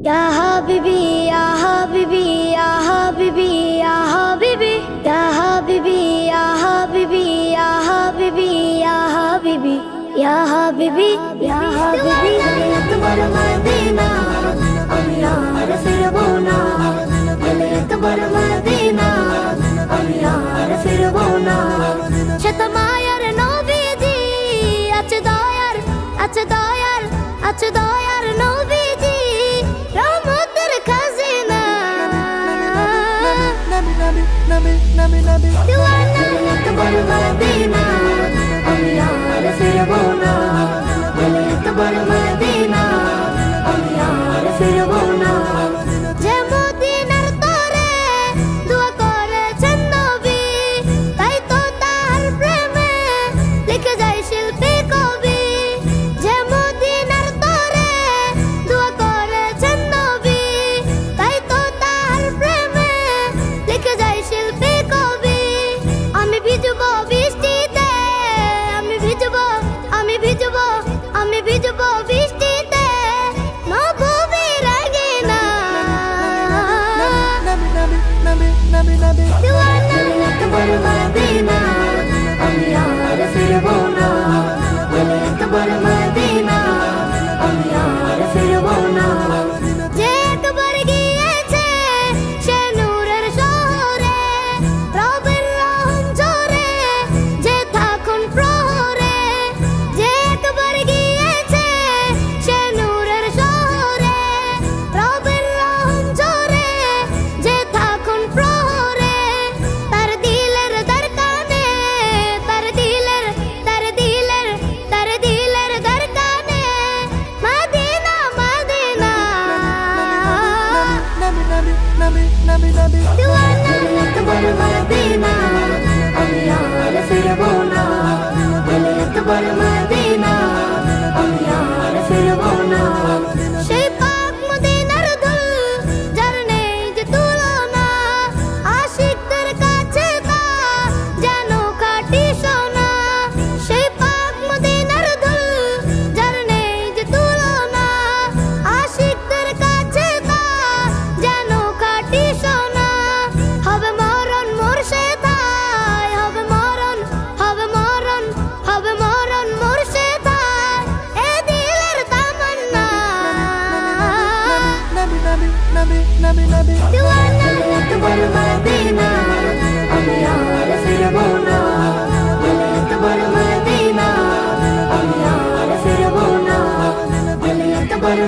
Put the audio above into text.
Ya habibi, ya habibi, ya habibi, ya habibi, ya habibi, ya habibi, ya habibi, ya habibi, ya habibi, ya habibi. একবার Medina আমি আর ফিরবো না, গেলে একবার Medina আমি আর ফিরবো না। সে তো মায়ার নবীজি, আছে দয়ার, আছে দয়ার, আছে দয়ার নবীজি, রহমতের খাজিনা। দিওয়ানা একবার মদিনা আমি আর ফিরবো না, গেলে একবার মদিনা আমি আর ফিরবো না। যে মদিনার তরে দোয়া করেছেন নবী, তাই তো তার প্রেমে লিখে যায় শিল্পী কবি। যে মদিনার তরে দোয়া করেছেন নবী, তাই তো তার প্রেমে লিখে যায় শিল্পী কবি। আমি ভিজবো বৃষ্টিতে, আমি ভিজবো, আমি ভিজবো, আমি ভিজবো বৃষ্টিতে, নবীর রাগিনা। দিওয়ানা একবার মদিনা আমি আর ফিরবো না, গেলে একবার মদিনা আমি আর ফিরবো না। যে একবার গিয়েছে সে নূরের শহরে, রবের রহম ঝরে যে থাকুন প্রহরে। যে একবার গিয়েছে সে নূরের শহরে, রবের রহম ঝরে যে থাকুন প্রহরে। তার দিলের দরকানে, তার দিলের, তার দিলের, তার দিলের দরকানে মদিনা, মদিনা। দিওয়ানা একবার মদিনা আমি আর ফিরবো না, গেলে একবার মদিনা আমি আর ফিরবো না। সেই পাক মদিনার ধুল যার নেই যে তুলনা, আশিকদের কাছে তা যেন খাঁটি সোনা। সেই পাক মদিনার ধুল যার নেই যে তুলনা, আশিকদের কাছে তা যেন খাঁটি সোনা। হবে মরণ মুর্শিদায়, হবে মরণ, হবে মরণ, হবে মরণ মুর্শিদায়, এ দিলের তামান্না। দিওয়ানা একবার মদিনা আমি আর ফিরবো না, গেলে একবার মদিনা আমি আর ফিরবো না, গেলে একবার